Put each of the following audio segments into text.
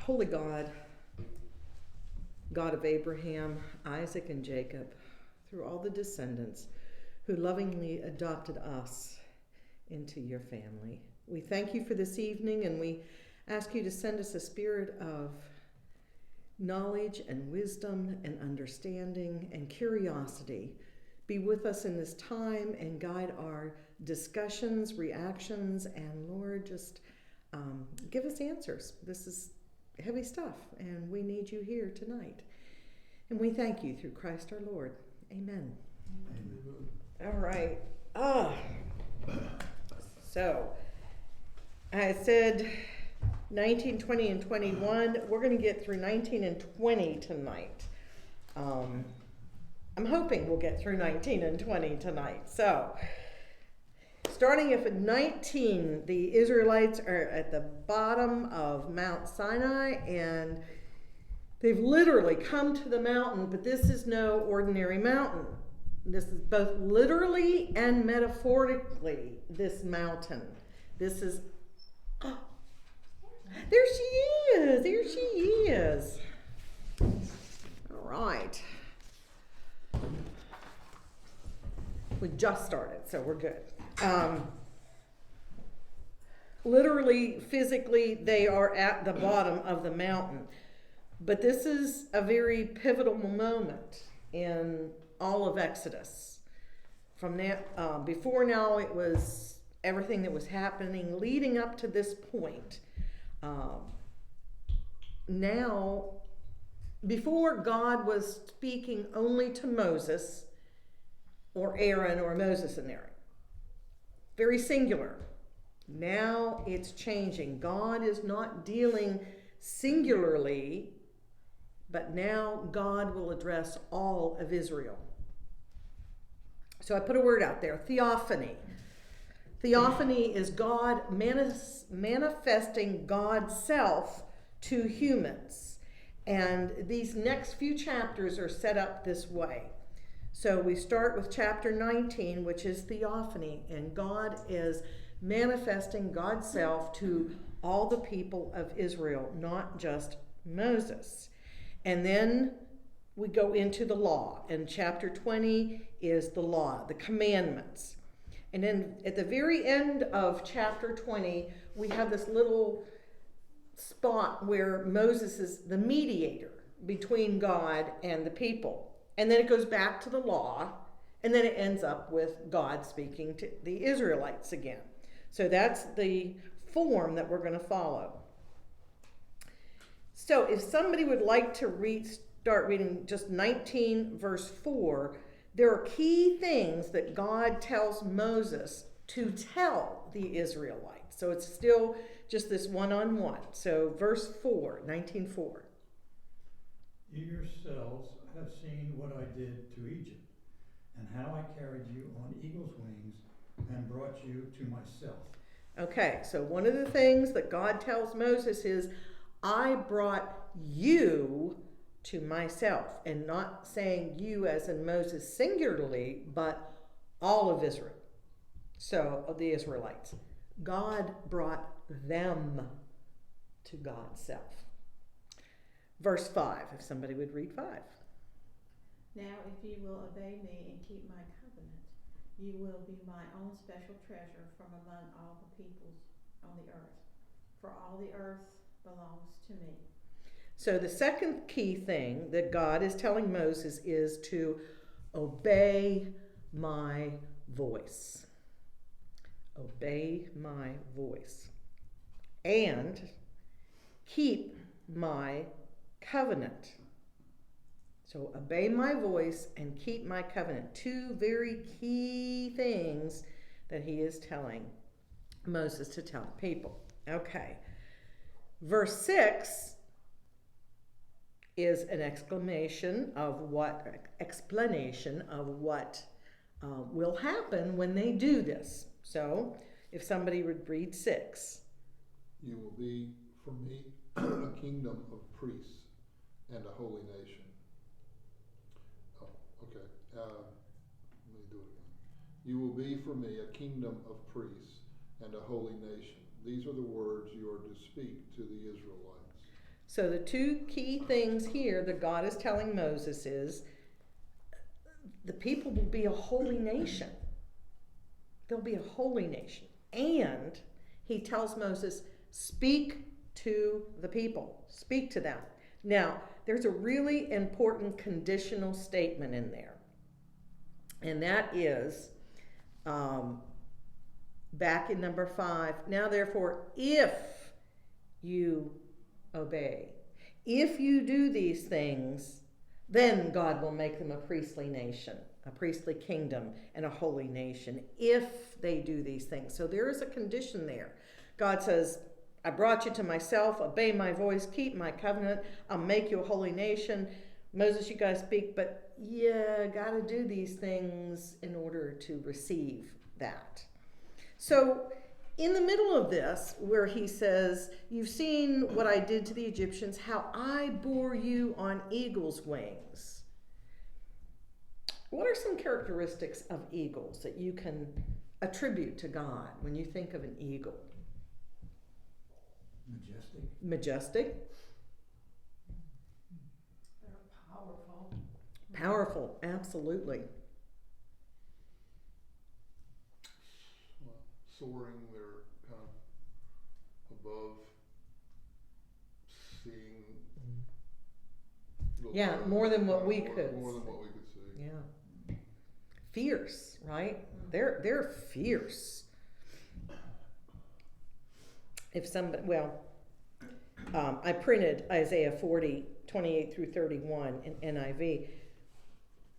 Holy God, God of Abraham, Isaac, and Jacob, through all the descendants who lovingly adopted us into your family, we thank you for this evening, and we ask you to send us a spirit of knowledge and wisdom and understanding and curiosity. Be with us in this time and guide our discussions, reactions, and Lord, just give us answers. This is heavy stuff, and we need you here tonight. And we thank you through Christ our Lord. Amen. Amen. All right. So, I said 19, 20, and 21. We're going to get through 19 and 20 tonight. I'm hoping we'll get through 19 and 20 tonight. So, starting at 19, the Israelites are at the bottom of Mount Sinai, and they've literally come to the mountain, but this is no ordinary mountain. This is both literally and metaphorically this mountain. This is, oh, there she is, there she is. All right. We just started, so we're good. Literally, physically, they are at the bottom of the mountain. But this is a very pivotal moment in all of Exodus. From now, before now, it was everything that was happening leading up to this point. Now, before God was speaking only to Moses or Aaron or Moses and Aaron. Very singular. Now it's changing. God is not dealing singularly, but now God will address all of Israel. So I put a word out there, theophany. Theophany is God manifesting God's self to humans. And these next few chapters are set up this way. So we start with chapter 19, which is theophany, and God is manifesting God's self to all the people of Israel, not just Moses. And then we go into the law, and chapter 20 is the law, the commandments. And then at the very end of chapter 20, we have this little spot where Moses is the mediator between God and the people. And then it goes back to the law, and then it ends up with God speaking to the Israelites again. So that's the form that we're going to follow. So if somebody would like to start reading just 19 verse 4, there are key things that God tells Moses to tell the Israelites. So it's still just this one-on-one. So verse 4, 19:4. You yourselves have seen what I did to Egypt, and how I carried you on eagle's wings and brought you to myself. Okay, so one of the things that God tells Moses is, I brought you to myself, and not saying you as in Moses singularly, but all of Israel. So, of the Israelites. God brought them to God's self. Verse 5, if somebody would read 5. Now, if you will obey me and keep my covenant, you will be my own special treasure from among all the peoples on the earth. For all the earth belongs to me. So the second key thing that God is telling Moses is to obey my voice. Obey my voice. And keep my covenant. So obey my voice and keep my covenant. Two very key things that he is telling Moses to tell the people. Okay. Verse 6 is an explanation of what will happen when they do this. So if somebody would read 6. You will be for me a kingdom of priests and a holy nation. Okay. Let me do it again. You will be for me a kingdom of priests and a holy nation. These are the words you are to speak to the Israelites. So the two key things here that God is telling Moses is the people will be a holy nation. They'll be a holy nation. And he tells Moses, speak to the people. Speak to them. Now, there's a really important conditional statement in there. And that is back in number 5. Now, therefore, if you obey, if you do these things, then God will make them a priestly nation, a priestly kingdom, and a holy nation, if they do these things. So there is a condition there. God says, I brought you to myself, obey my voice, keep my covenant, I'll make you a holy nation. Moses, you guys speak, but got to do these things in order to receive that. So in the middle of this, where he says, you've seen what I did to the Egyptians, how I bore you on eagle's wings. What are some characteristics of eagles that you can attribute to God when you think of an eagle? Majestic. Majestic. They're powerful. Powerful, absolutely. Soaring, they're kind of above seeing. the Yeah, land, more than what we more- could More than see. what we could see. Yeah. Fierce, right? They're fierce. If somebody, I printed Isaiah 40, 28 through 31 in NIV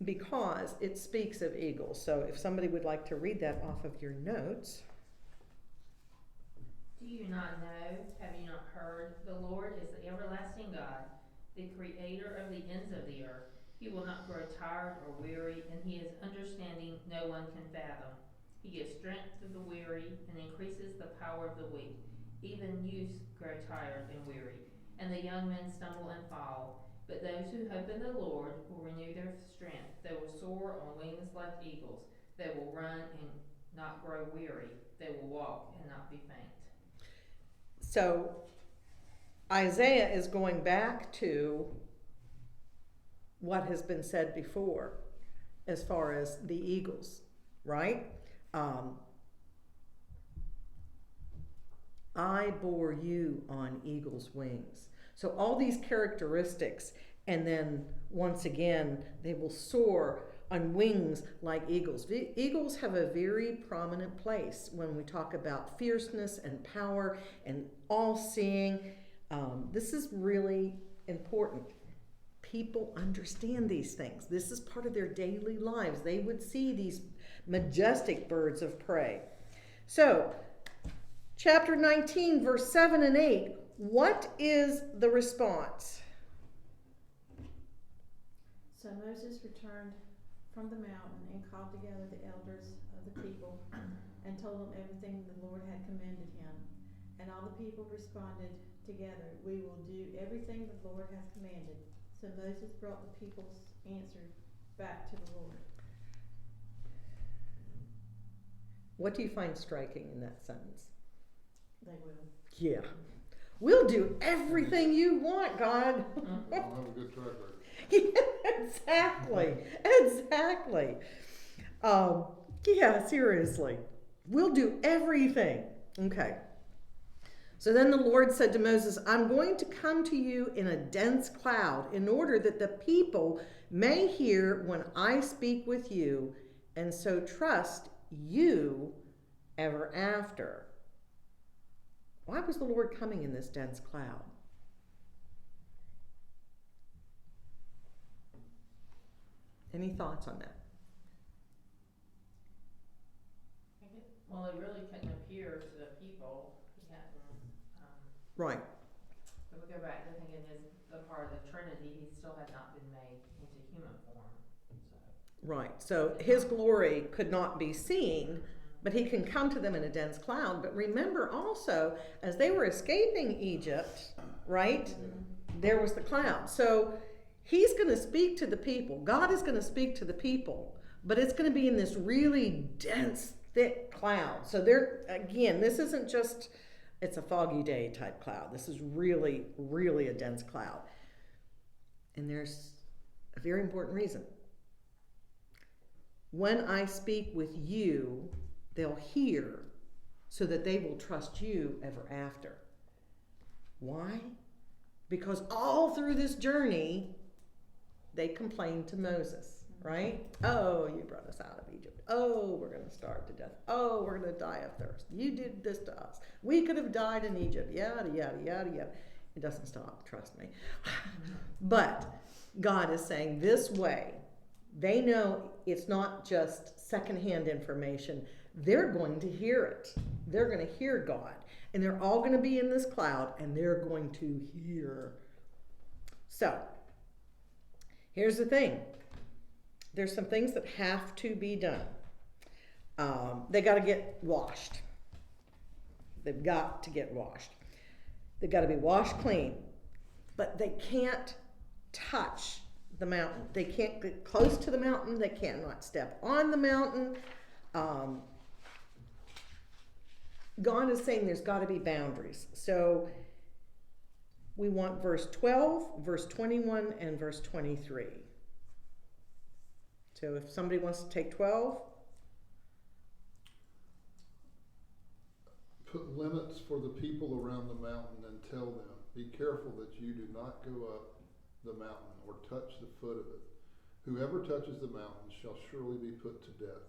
because it speaks of eagles. So if somebody would like to read that off of your notes. Do you not know? Have you not heard? The Lord is the everlasting God, the creator of the ends of the earth. He will not grow tired or weary, and he is understanding no one can fathom. He gives strength to the weary and increases the power of the weak. Even youths grow tired and weary, and the young men stumble and fall. But those who hope in the Lord will renew their strength. They will soar on wings like eagles. They will run and not grow weary. They will walk and not be faint. So Isaiah is going back to what has been said before as far as the eagles, right? I bore you on eagle's wings. So all these characteristics, and then once again, they will soar on wings like eagles. Eagles have a very prominent place when we talk about fierceness and power and all-seeing. This is really important. People understand these things. This is part of their daily lives. They would see these majestic birds of prey. So, chapter 19, verse 7 and 8, what is the response? So Moses returned from the mountain and called together the elders of the people and told them everything the Lord had commanded him. And all the people responded together, we will do everything the Lord has commanded. So Moses brought the people's answer back to the Lord. What do you find striking in that sentence? They will. Yeah. We'll do everything you want, God. They don't have a good track record. Exactly. Exactly. Yeah, seriously. We'll do everything. Okay. So then the Lord said to Moses, I'm going to come to you in a dense cloud in order that the people may hear when I speak with you and so trust you ever after. Why was the Lord coming in this dense cloud? Any thoughts on that? Well, it really couldn't appear to the people. He hadn't. Right. If we go back to thinking the part of the Trinity, he still had not been made into human form. Right. So his glory could not be seen, but he can come to them in a dense cloud. But remember also, as they were escaping Egypt, right, there was the cloud. So he's going to speak to the people. God is going to speak to the people, but it's going to be in this really dense, thick cloud. So there, again, this isn't just It's a foggy day type cloud. This is really, really a dense cloud. And there's a very important reason. When I speak with you, they'll hear so that they will trust you ever after. Why? Because all through this journey, they complained to Moses, right? Oh, you brought us out of Egypt. Oh, we're going to starve to death. Oh, we're going to die of thirst. You did this to us. We could have died in Egypt. Yada, yada, yada, yada. It doesn't stop, trust me. But God is saying this way, they know it's not just secondhand information. They're going to hear it. They're going to hear God. And they're all going to be in this cloud, and they're going to hear. So, here's the thing. There's some things that have to be done. They got to get washed. They've got to get washed. They've got to be washed clean. But they can't touch the mountain. They can't get close to the mountain. They cannot step on the mountain. God is saying there's got to be boundaries. So we want verse 12, verse 21, and verse 23. So if somebody wants to take 12. Put limits for the people around the mountain and tell them, be careful that you do not go up the mountain or touch the foot of it. Whoever touches the mountain shall surely be put to death.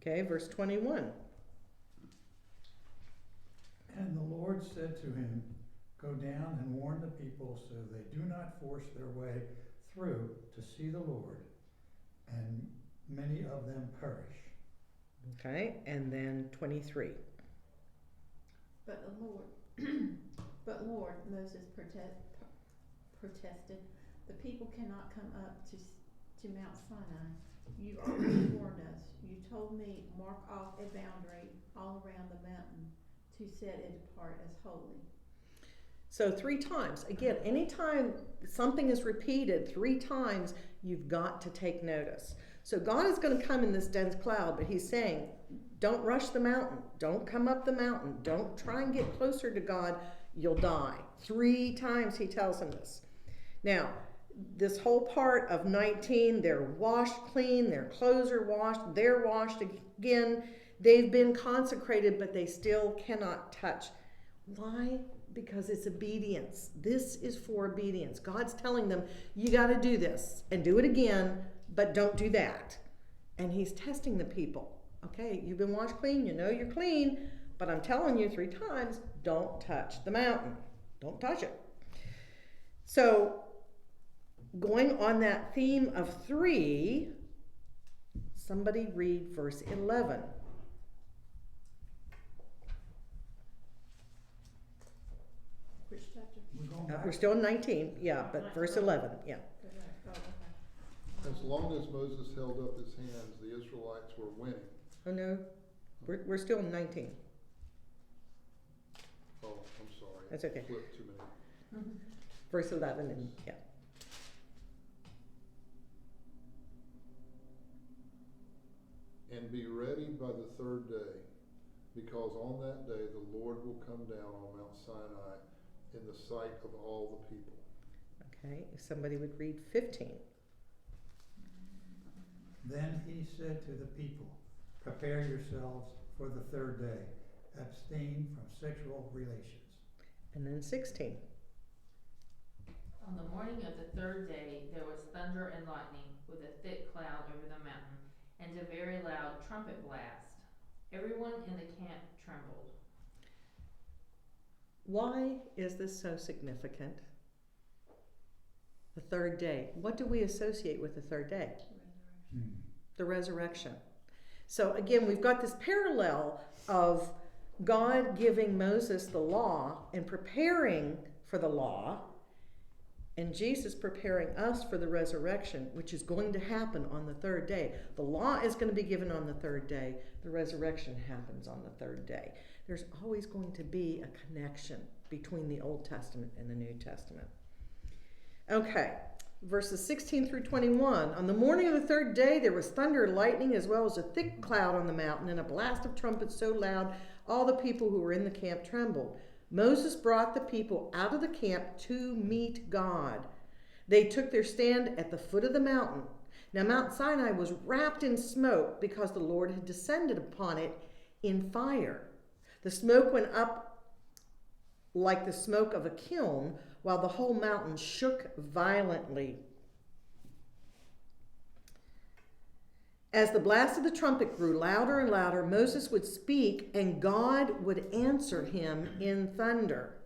Okay, verse 21. And the Lord said to him, go down and warn the people so they do not force their way through to see the Lord, and many of them perish. Okay, and then 23. But Lord, Moses protested, the people cannot come up to Mount Sinai. You already warned us. You told me, mark off a boundary all around the mountain to set it apart as holy. So 3 times. Again, anytime something is repeated 3 times, you've got to take notice. So God is going to come in this dense cloud, but he's saying, don't rush the mountain. Don't come up the mountain. Don't try and get closer to God. You'll die. 3 times he tells him this. Now, this whole part of 19, they're washed clean, their clothes are washed, they're washed again. They've been consecrated, but they still cannot touch. Why? Because it's obedience. This is for obedience. God's telling them, you got to do this and do it again, but don't do that. And he's testing the people. Okay, you've been washed clean, you know you're clean, but I'm telling you 3 times, don't touch the mountain. Don't touch it. So, going on that theme of 3, somebody read verse 11. Which chapter? We're going back. We're still in 19, yeah, but verse 11, yeah. Oh, okay. As long as Moses held up his hands, the Israelites were winning. Oh no, we're still in 19. Oh, I'm sorry. That's okay. Flipped too many. Verse 11, and yeah. And be ready by the 3rd day, because on that day the Lord will come down on Mount Sinai in the sight of all the people. Okay, if somebody would read 15. Then he said to the people, prepare yourselves for the 3rd day. Abstain from sexual relations. And then 16. On the morning of the 3rd day, there was thunder and lightning with a thick cloud over the mountain, and a very loud trumpet blast. Everyone in the camp trembled. Why is this so significant? The 3rd day. What do we associate with the 3rd day? The resurrection. So again, we've got this parallel of God giving Moses the law and preparing for the law, and Jesus preparing us for the resurrection, which is going to happen on the 3rd day. The law is going to be given on the 3rd day. The resurrection happens on the 3rd day. There's always going to be a connection between the Old Testament and the New Testament. Okay, verses 16 through 21. On the morning of the 3rd day, there was thunder and lightning, as well as a thick cloud on the mountain, and a blast of trumpets so loud all the people who were in the camp trembled. Moses brought the people out of the camp to meet God. They took their stand at the foot of the mountain. Now Mount Sinai was wrapped in smoke because the Lord had descended upon it in fire. The smoke went up like the smoke of a kiln, while the whole mountain shook violently. As the blast of the trumpet grew louder and louder, Moses would speak, and God would answer him in thunder.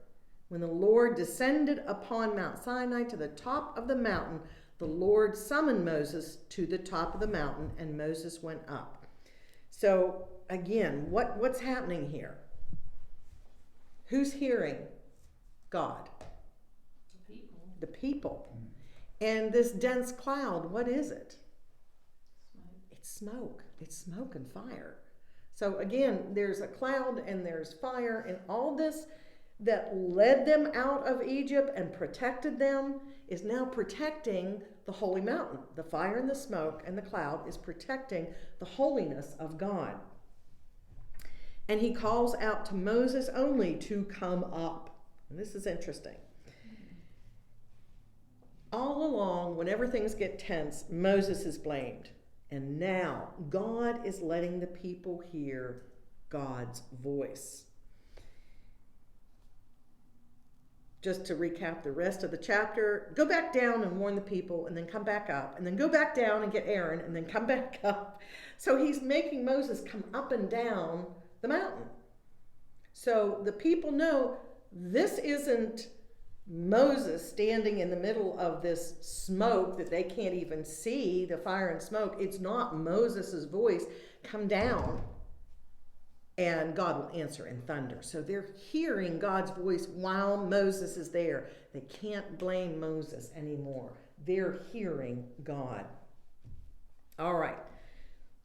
When the Lord descended upon Mount Sinai to the top of the mountain, the Lord summoned Moses to the top of the mountain, and Moses went up. So, again, what's happening here? Who's hearing God? The people. The people. And this dense cloud, what is it? Smoke. It's smoke. It's smoke and fire. So again, there's a cloud and there's fire, and all this that led them out of Egypt and protected them is now protecting the holy mountain. The fire and the smoke and the cloud is protecting the holiness of God. And he calls out to Moses only to come up. And this is interesting. All along, whenever things get tense, Moses is blamed. And now God is letting the people hear God's voice. Just to recap the rest of the chapter, go back down and warn the people, and then come back up, and then go back down and get Aaron, and then come back up. So he's making Moses come up and down the mountain. So the people know this isn't Moses standing in the middle of this smoke that they can't even see, the fire and smoke. It's not Moses' voice. Come down, and God will answer in thunder. So they're hearing God's voice while Moses is there. They can't blame Moses anymore. They're hearing God. All right.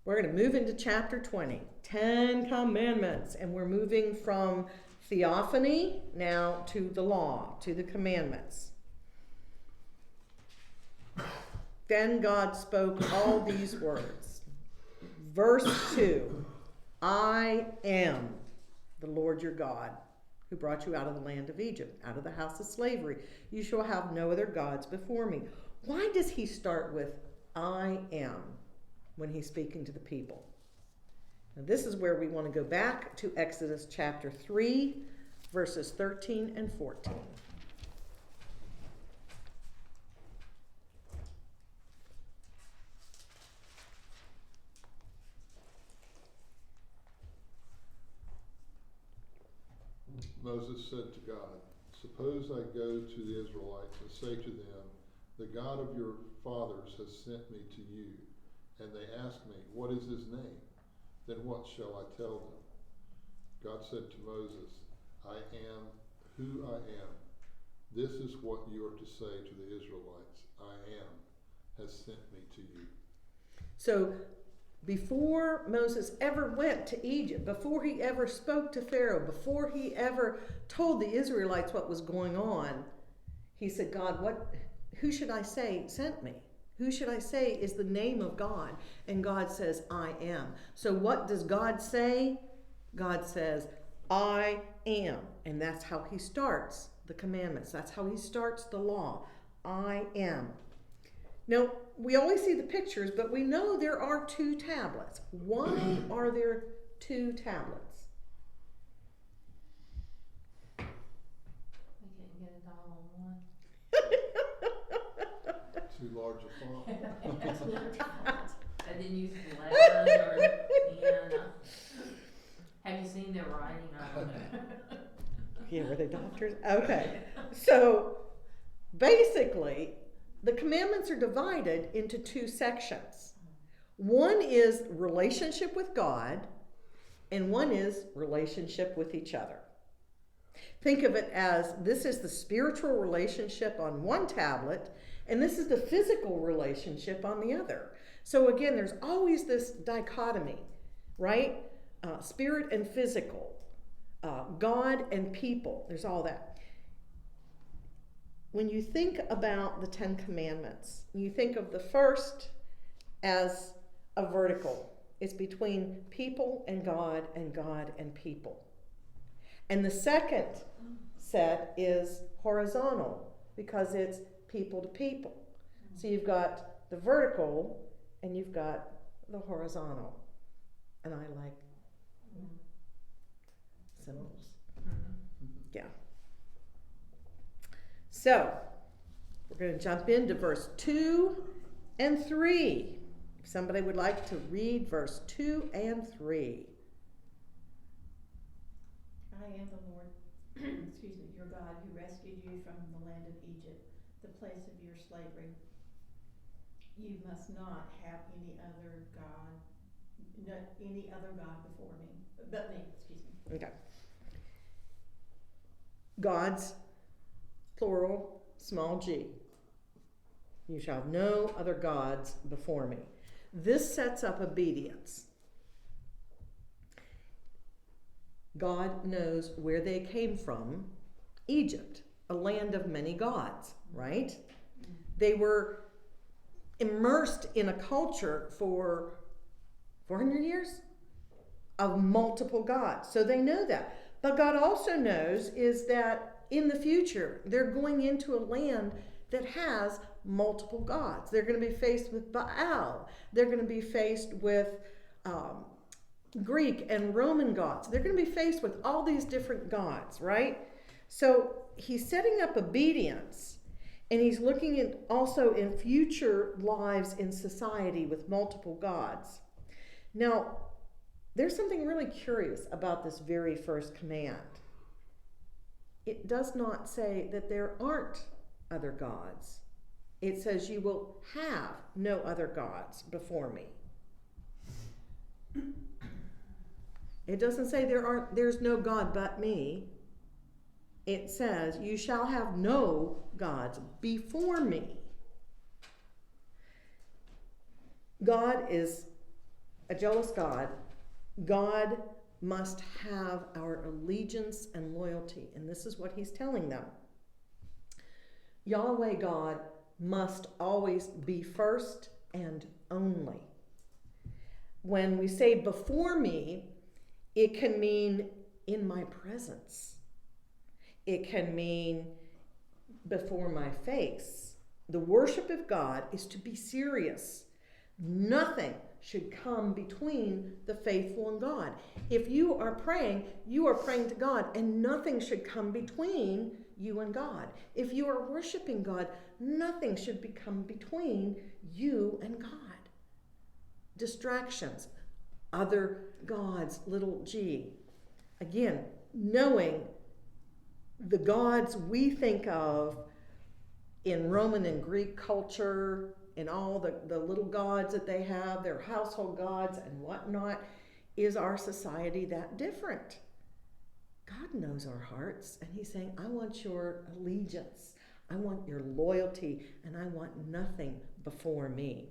We're going to move into chapter 20, 10 Commandments, and we're moving from theophany now to the law, to the commandments. Then God spoke all these words. Verse 2, I am the Lord your God, who brought you out of the land of Egypt, out of the house of slavery. You shall have no other gods before me. Why does he start with I am when he's speaking to the people? Now, this is where we want to go back to Exodus chapter 3, verses 13 and 14. Moses said to God, suppose I go to the Israelites and say to them, the God of your fathers has sent me to you, and they ask me, what is his name? Then what shall I tell them? God said to Moses, I am who I am. This is what you are to say to the Israelites. I am has sent me to you. So before Moses ever went to Egypt, before he ever spoke to Pharaoh, before he ever told the Israelites what was going on, he said, God, who should I say sent me? Who should I say is the name of God? And God says, I am. So what does God say? God says, I am. And that's how he starts the commandments. That's how he starts the law. I am. Now, we always see the pictures, but we know there are 2 tablets. Why are there 2 tablets? We couldn't get it all on one. Too large a font. I didn't use letters or pen. Have you seen their writing? I don't know. Yeah, were they doctors? Okay. So basically, the commandments are divided into 2 sections. One is relationship with God, and one is relationship with each other. Think of it as this is the spiritual relationship on one tablet, and this is the physical relationship on the other. So again, there's always this dichotomy, right? Spirit and physical, God and people. There's all that. When you think about the 10 Commandments, you think of the first as a vertical It's between people and God and people. And the second set is horizontal because it's people to people. So you've got the vertical and you've got the horizontal. And I like symbols. Yeah. So we're going to jump into verse 2 and 3. If somebody would like to read verse 2 and 3. I am the Lord, excuse me, your God who rescued you from the land of Egypt, the place of your slavery. You must not have any other God before me, but me, excuse me. Okay. Gods, plural, small g. You shall have no other gods before me. This sets up obedience. God knows where they came from, Egypt, a land of many gods, right? They were immersed in a culture for 400 years of multiple gods. So they know that. But God also knows is that in the future, they're going into a land that has multiple gods. They're going to be faced with Baal. They're going to be faced with Greek and Roman gods. They're going to be faced with all these different gods, right? So he's setting up obedience, and he's looking at also in future lives in society with multiple gods. Now, there's something really curious about this very first command. It does not say that there aren't other gods. It says you will have no other gods before me. It doesn't say there's no God but me. It says you shall have no gods before me. God is a jealous God. God must have our allegiance and loyalty, and this is what he's telling them. Yahweh God must always be first and only. When we say before me, it can mean in my presence. It can mean before my face. The worship of God is to be serious. Nothing should come between the faithful and God. If you are praying to God, and nothing should come between you and God. If you are worshiping God, nothing should become between you and God. Distractions, other gods, little g. Again, knowing the gods we think of in Roman and Greek culture, and all the little gods that they have, their household gods and whatnot, is our society that different? God knows our hearts, and he's saying, I want your allegiance, I want your loyalty, and I want nothing before me.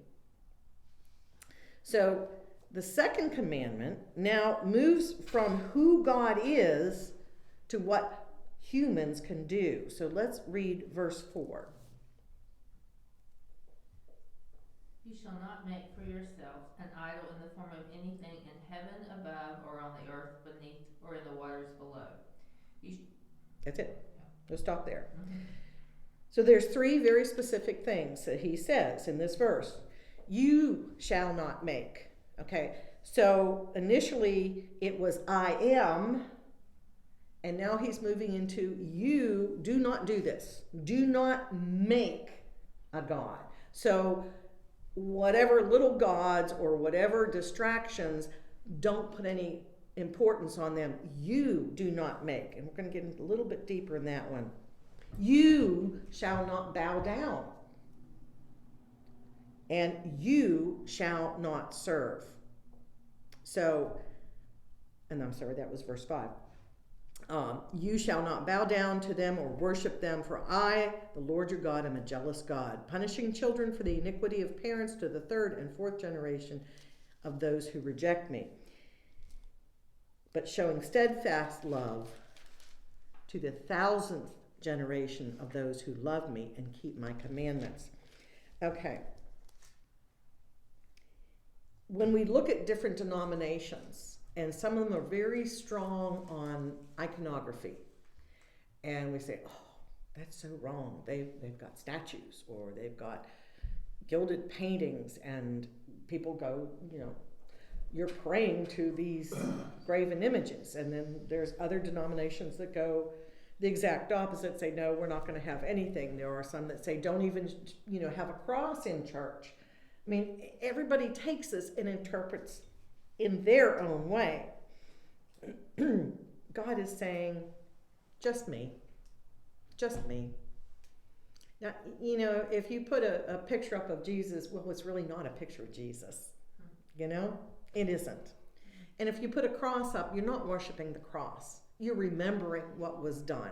So the second commandment now moves from who God is to what humans can do. So let's read verse 4. You shall not make for yourself an idol in the form of anything in heaven above, or on the earth beneath, or in the waters below. That's it. We'll stop there. Mm-hmm. So there's three very specific things that he says in this verse. You shall not make. Okay, so initially it was I am, and now he's moving into you do not do this. Do not make a god. So whatever little gods or whatever distractions, don't put any importance on them. You do not make. And we're going to get a little bit deeper in that one. You shall not bow down. And you shall not serve. So, and I'm sorry, that was verse 5. You shall not bow down to them or worship them, for I, the Lord your God, am a jealous God, punishing children for the iniquity of parents to the third and fourth generation of those who reject me, but showing steadfast love to the 1,000th generation of those who love me and keep my commandments. Okay. when we look at different denominations, and some of them are very strong on iconography, and we say, oh, that's so wrong. They've got statues, or they've got gilded paintings, and people go, you're praying to these graven images. And then there's other denominations that go the exact opposite, say, no, we're not going to have anything. There are some that say, don't even, have a cross in church. I mean, everybody takes this and interprets in their own way. God is saying, just me. Just me. Now, if you put a picture up of Jesus, well, it's really not a picture of Jesus. It isn't. And if you put a cross up, you're not worshiping the cross. You're remembering what was done.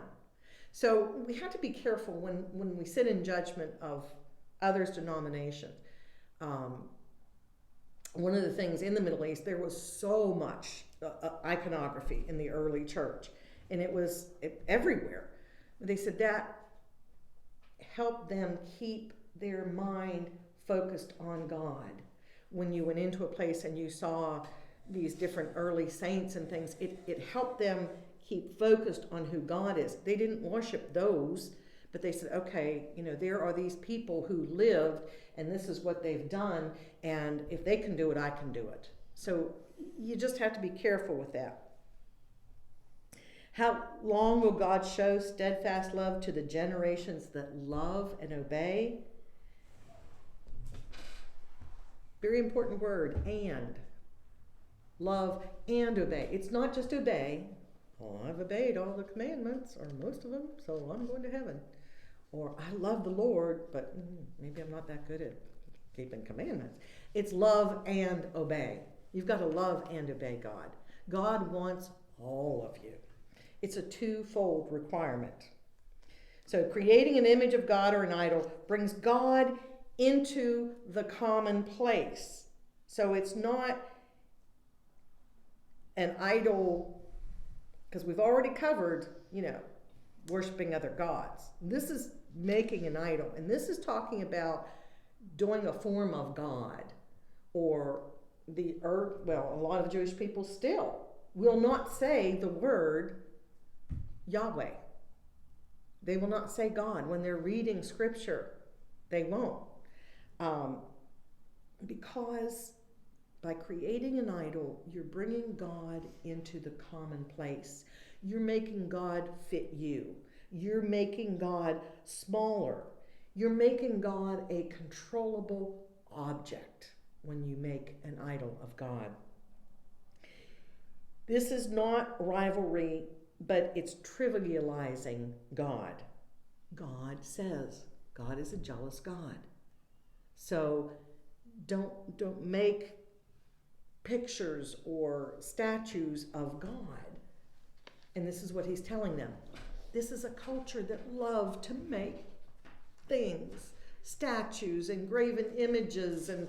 So we have to be careful when we sit in judgment of others' denominations. One of the things in the Middle East, there was so much iconography in the early church, and it was everywhere. They said that helped them keep their mind focused on God. When you went into a place and you saw these different early saints and things, it helped them keep focused on who God is. They didn't worship those, but they said, okay, there are these people who lived, and this is what they've done, and if they can do it, I can do it. So you just have to be careful with that. How long will God show steadfast love to the generations that love and obey? Very important word, and. Love and obey. It's not just obey. Oh, I've obeyed all the commandments, or most of them, so I'm going to heaven. Or I love the Lord, but maybe I'm not that good at keeping commandments. It's love and obey. You've got to love and obey God. God wants all of you. It's a twofold requirement. So creating an image of God or an idol brings God into the common place. So it's not an idol, because we've already covered, worshiping other gods. This is making an idol, and this is talking about doing a form of God, or the earth. Well, a lot of Jewish people still will not say the word Yahweh. They will not say God when they're reading scripture. They won't, because by creating an idol, you're bringing God into the common place. You're making God fit you. You're making God smaller. You're making God a controllable object when you make an idol of God. This is not rivalry, but it's trivializing God. God says God is a jealous God. So don't make pictures or statues of God. And this is what he's telling them. This is a culture that loved to make things, statues and graven images and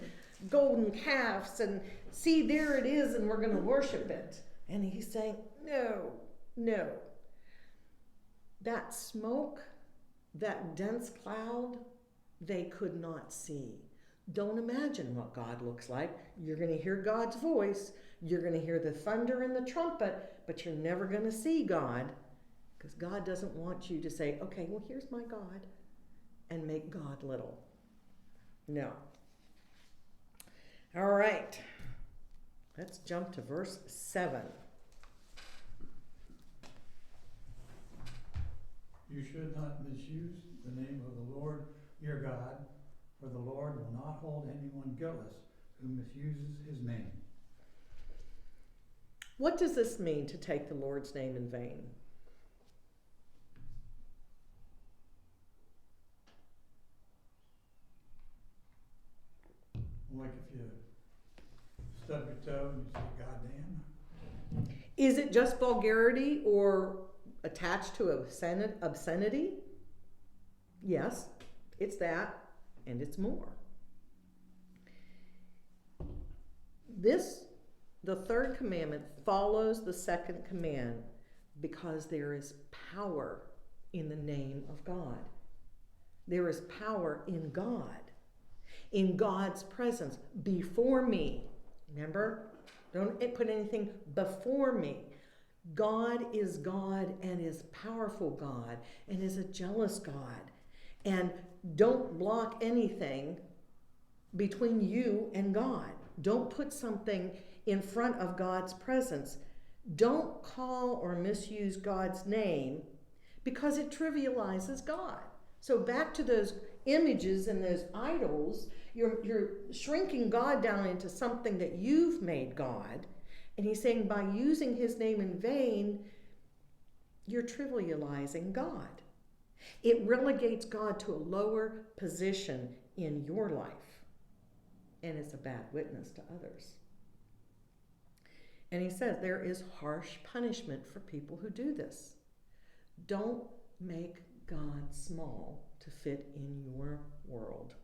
golden calves, and see, there it is, and we're going to worship it. And he's saying, no. That smoke, that dense cloud, they could not see. Don't imagine what God looks like. You're going to hear God's voice. You're going to hear the thunder and the trumpet, but you're never going to see God, because God doesn't want you to say, okay, well, here's my God, and make God little. No. All right. Let's jump to verse 7. You should not misuse the name of the Lord your God, for the Lord will not hold anyone guiltless who misuses his name. What does this mean, to take the Lord's name in vain? Like if you stub your toe and you say, God damn. Is it just vulgarity or attached to obscenity? Yes, it's that, and it's more. The third commandment follows the second command because there is power in the name of God. There is power in God, in God's presence before me. Remember? Don't put anything before me. God is God and is powerful God and is a jealous God. And don't block anything between you and God. Don't put something in front of God's presence. Don't call or misuse God's name because it trivializes God. So back to those images and those idols, you're shrinking God down into something that you've made God. And he's saying by using his name in vain, you're trivializing God. It relegates God to a lower position in your life. And it's a bad witness to others. And he says there is harsh punishment for people who do this. Don't make God small to fit in your world.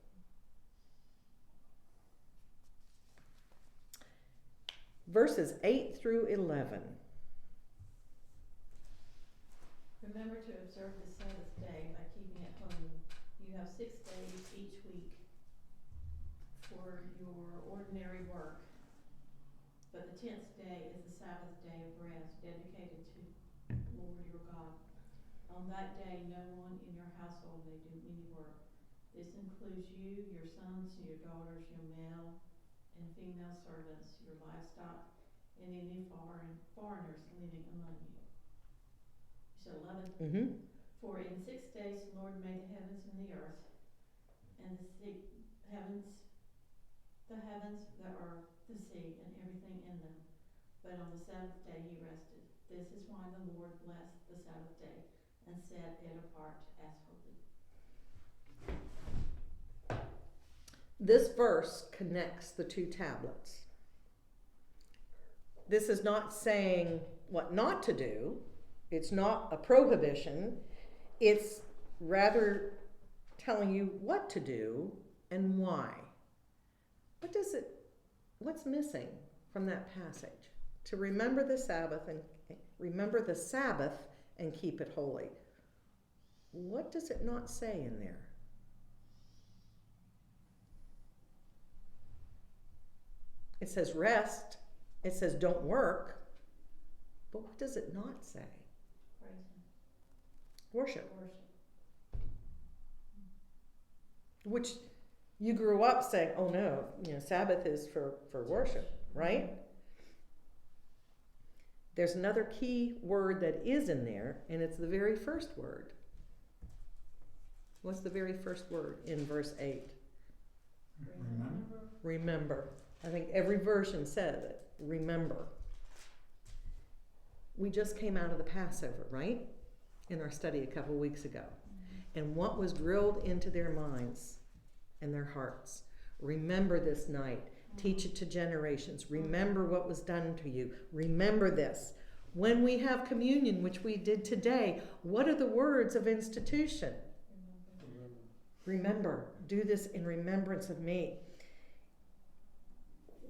Verses 8 through 11. Remember to observe the Sabbath day by keeping it holy. You have 6 days each week for your ordinary work. But the 10th day is the Sabbath day of rest, dedicated to the Lord your God. On that day, no one in your household may do any work. This includes you, your sons, your daughters, your male and female servants, your livestock, and any foreigners living among you. So 11. Mm-hmm. For in 6 days the Lord made the heavens and the earth, and the heavens that are the sea, and everything in them. But on the seventh day he rested. This is why the Lord blessed the Sabbath day and set it apart as holy. This verse connects the two tablets. This is not saying what not to do. It's not a prohibition. It's rather telling you what to do and why. What's missing from that passage? To remember the Sabbath and keep it holy. What does it not say in there? It says rest. It says don't work. But what does it not say? Praise him. Worship. Worship. Which you grew up saying, oh no, Sabbath is for worship, right? There's another key word that is in there, and it's the very first word. What's the very first word in verse 8? Remember. I think every version says it. Remember. We just came out of the Passover, right? In our study a couple of weeks ago. And what was drilled into their minds and their hearts? Remember this night. Teach it to generations. Remember what was done to you. Remember this. When we have communion, which we did today, what are the words of institution? Remember. Do this in remembrance of me.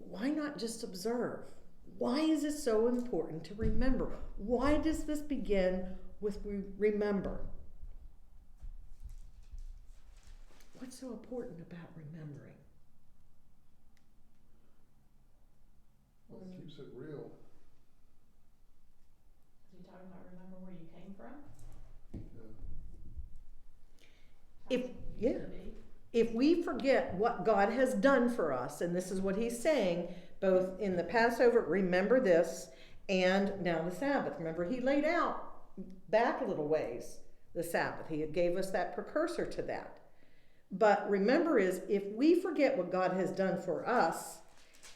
Why not just observe? Why is it so important to remember? Why does this begin with remember? What's so important about remembering? Well, it keeps it real. Is he talking about remember where you came from? Yeah. If we forget what God has done for us, and this is what he's saying, both in the Passover, remember this, and now the Sabbath. Remember, he laid out back a little ways the Sabbath. He gave us that precursor to that. But remember is, if we forget what God has done for us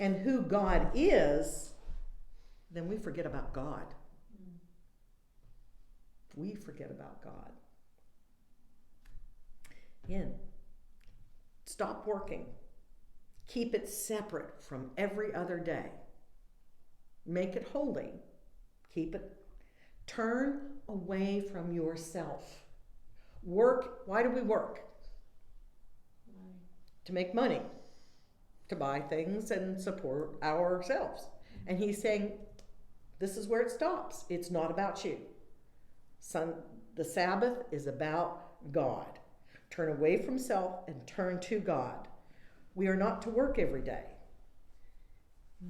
and who God is, then we forget about God. We forget about God. Again, stop working. Keep it separate from every other day. Make it holy. Keep it. Turn away from yourself. Work. Why do we work? Money. To make money. To buy things and support ourselves. And he's saying, this is where it stops. It's not about you. The Sabbath is about God. Turn away from self and turn to God. We are not to work every day.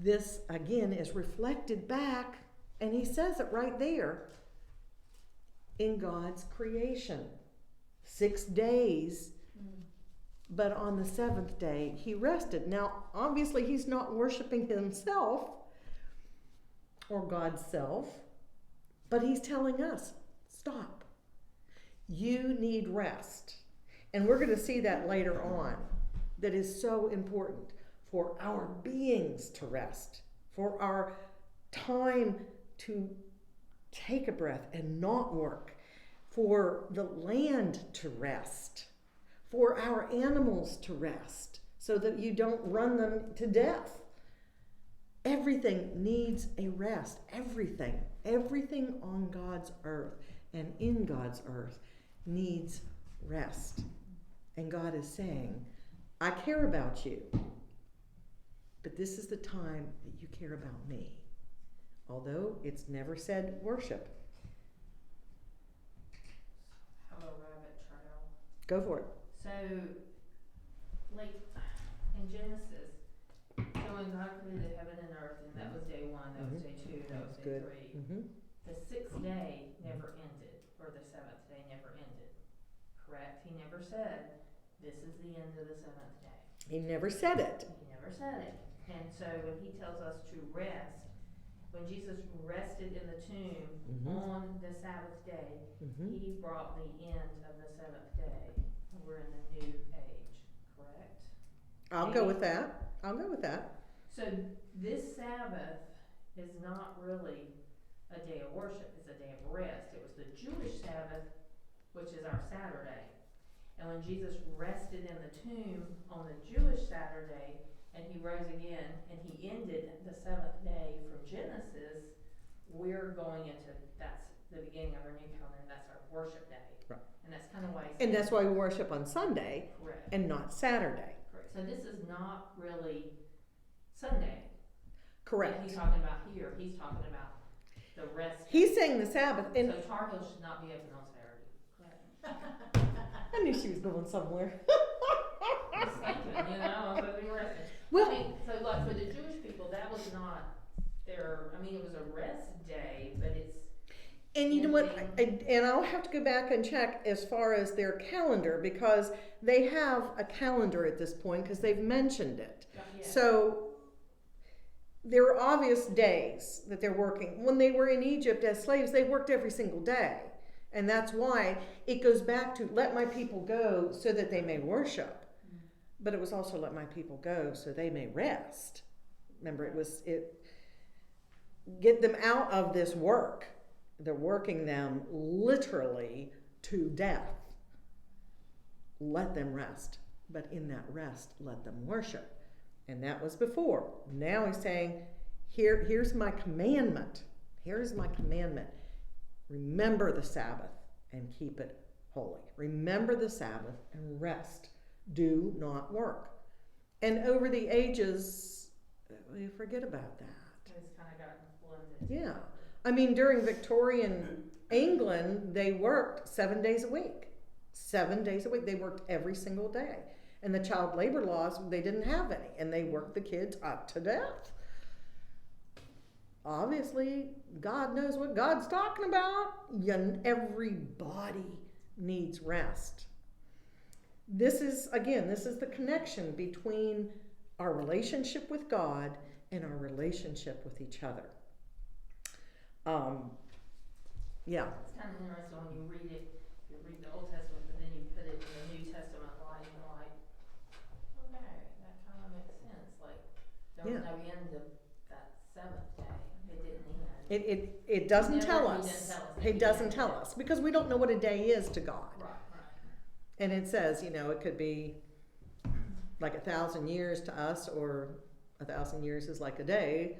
This again is reflected back, and he says it right there, in God's creation. 6 days, but on the seventh day he rested. Now, obviously, he's not worshiping himself or God's self, but he's telling us, stop. You need rest. And we're going to see that later on. That is so important for our beings to rest, for our time to take a breath and not work, for the land to rest, for our animals to rest, so that you don't run them to death. Everything needs a rest. Everything on God's earth and in God's earth needs rest. And God is saying, I care about you, but this is the time that you care about me. Although it's never said worship. How about rabbit trail? Go for it. So, like in Genesis, so when God created heaven and earth, and that was day one, that was day two, that was day Good. three. Mm-hmm. The sixth day never ended, or the seventh day never ended. Correct? He never said, this is the end of the seventh day. He never said it. He never said it. And so when he tells us to rest, when Jesus rested in the tomb on the Sabbath day, he brought the end of the seventh day. We're in the new age, correct? I'll go with that. I'll go with that. So this Sabbath is not really a day of worship, it's a day of rest. It was the Jewish Sabbath, which is our Saturday. And when Jesus rested in the tomb on the Jewish Saturday, and he rose again, and he ended the seventh day from Genesis, we're going into, that's the beginning of our new calendar, and that's our worship day. Right. And that's kind of why. And that's why we worship on Sunday Correct. and not Saturday. Correct. So this is not really Sunday. Correct. Like he's talking about here, he's talking about the rest. He's saying the Sabbath, and So Tar Heel should not be open on Saturday. I knew she was going somewhere. Just thinking, you know, I'm supposed to be resting. Well, I mean, so like for the Jewish people, that was not their, I mean, it was a rest day, but it's. and you know what? And I'll have to go back and check as far as their calendar, because they have a calendar at this point because they've mentioned it. Yeah. So there are obvious days that they're working. When they were in Egypt as slaves, they worked every single day. And that's why it goes back to let my people go so that they may worship. But it was also let my people go so they may rest. Remember, get them out of this work. They're working them literally to death. Let them rest. But in that rest, let them worship. And that was before. Now he's saying, here's my commandment. Here's my commandment. Remember the Sabbath and keep it holy. Remember the Sabbath and rest. Do not work. And over the ages, we forget about that. It's kind of gotten blended. Yeah. I mean, during Victorian England, they worked 7 days a week. 7 days a week. They worked every single day. And the child labor laws, they didn't have any. And they worked the kids up to death. Obviously, God knows what God's talking about. Everybody needs rest. This is the connection between our relationship with God and our relationship with each other. Yeah. It's kind of interesting when you read it, you read the Old Testament, but then you put it in the New Testament light, and you're like, okay, that kind of makes sense. Like, there was no end of that seventh day. It didn't end. It doesn't Never- tell he us. didn't tell us. He doesn't tell us because we don't know what a day is to God. Right. And it says, it could be like 1,000 years to us, or 1,000 years is like a day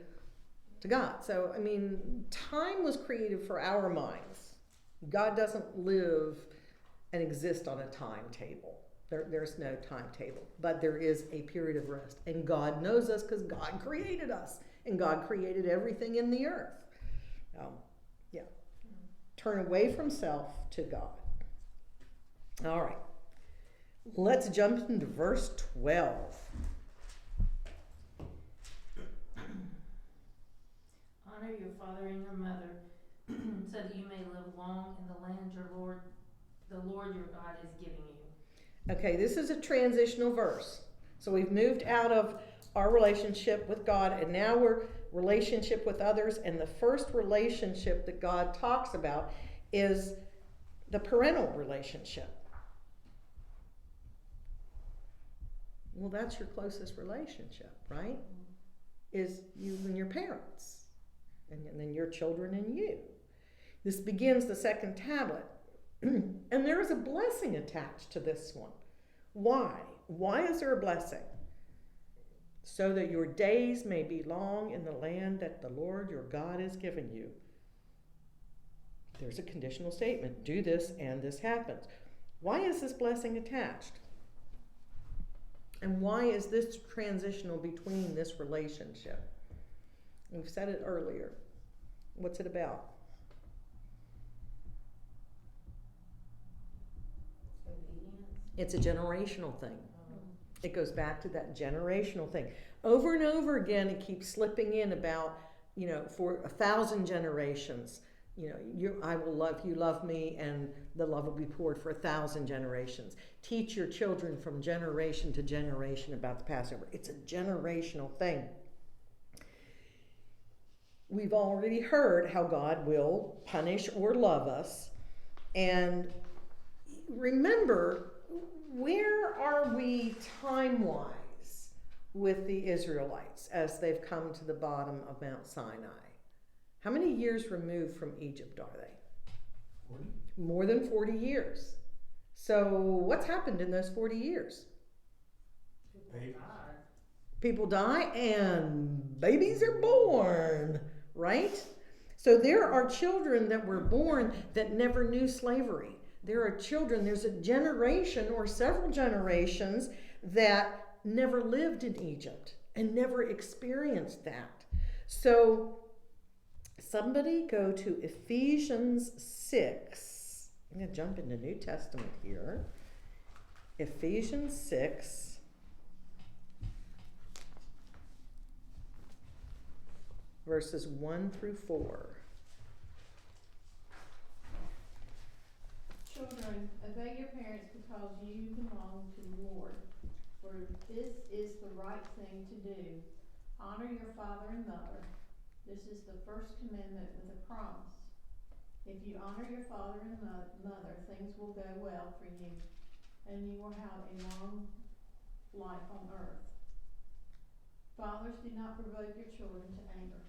to God. So, I mean, time was created for our minds. God doesn't live and exist on a timetable. There's no timetable, but there is a period of rest. And God knows us because God created us, and God created everything in the earth. Yeah. Turn away from self to God. All right. Let's jump into verse 12. honor your father and your mother, so that you may live long in the land the Lord your God is giving you. Okay, this is a transitional verse. So we've moved out of our relationship with God, and now we're relationship with others. And the first relationship that God talks about is the parental relationship. Well, that's your closest relationship, right? Is you and your parents, and then your children and you. This begins the second tablet. And there is a blessing attached to this one. Why? Why is there a blessing? So that your days may be long in the land that the Lord your God has given you. There's a conditional statement. Do this and this happens. Why is this blessing attached? And why is this transitional between this relationship? We've said it earlier. What's it about? Obedience. It's a generational thing. It goes back to that generational thing. Over and over again, it keeps slipping in about, for 1,000 generations. I will love you, love me, and the love will be poured for 1,000 generations. Teach your children from generation to generation about the Passover. It's a generational thing. We've already heard how God will punish or love us. And remember, where are we time-wise with the Israelites as they've come to the bottom of Mount Sinai? How many years removed from Egypt are they? 40? More than 40 years. So what's happened in those 40 years? Babies. People die and babies are born, right? So there are children that were born that never knew slavery. There are children, there's a generation or several generations that never lived in Egypt and never experienced that. So somebody go to Ephesians 6. I'm going to jump into New Testament here. Ephesians 6. Verses 1 through 4. Children, obey your parents because you belong to the Lord. For this is the right thing to do. Honor your father and mother. This is the first commandment with a promise. If you honor your father and mother, things will go well for you, and you will have a long life on earth. Fathers, do not provoke your children to anger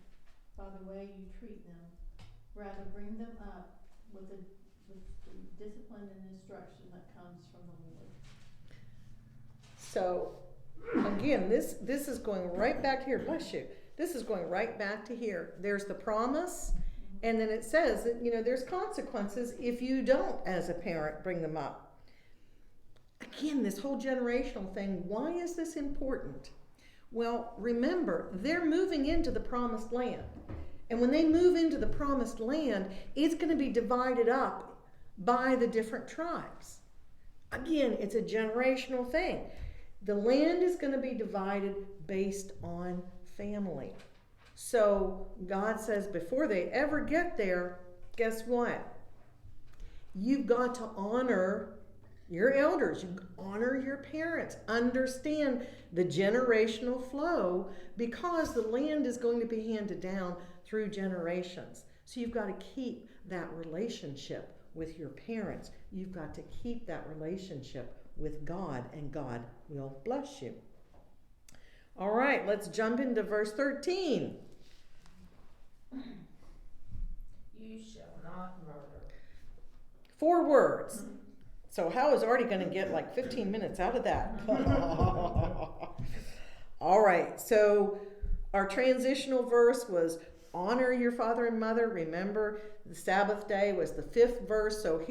by the way you treat them. Rather, bring them up with the discipline and instruction that comes from the Lord. So, again, this is going right back here. Bless you. This is going right back to here. There's the promise, and then it says that, there's consequences if you don't, as a parent, bring them up. Again, this whole generational thing, why is this important? Well, remember, they're moving into the promised land. And when they move into the promised land, it's going to be divided up by the different tribes. Again, it's a generational thing. The land is going to be divided based on family. So God says before they ever get there, guess what? You've got to honor your elders. You honor your parents. Understand the generational flow, because the land is going to be handed down through generations. So you've got to keep that relationship with your parents. You've got to keep that relationship with God, and God will bless you. All right, let's jump into verse 13. You shall not murder. 4 words. So Hal is already going to get like 15 minutes out of that. All right, so our transitional verse was honor your father and mother. Remember, the Sabbath day was the 5th verse. So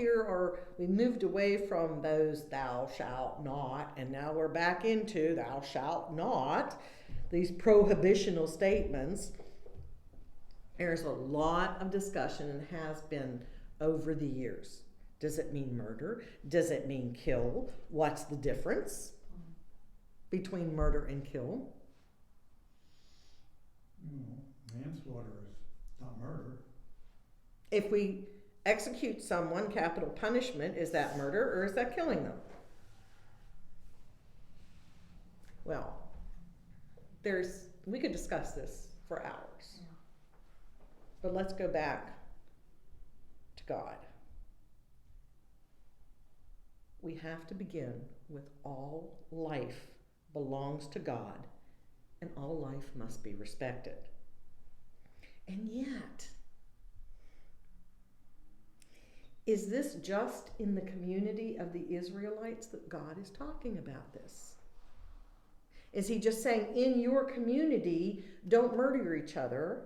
we moved away from those thou shalt not, and now we're back into thou shalt not, these prohibitional statements. There's a lot of discussion, and has been over the years. Does it mean murder? Does it mean kill? What's the difference between murder and kill? Manslaughter is murder. If we execute someone, capital punishment, is that murder or is that killing them? Well, we could discuss this for hours. Yeah. But let's go back to God. We have to begin with all life belongs to God, and all life must be respected. And yet, is this just in the community of the Israelites that God is talking about this? Is he just saying, in your community, don't murder each other?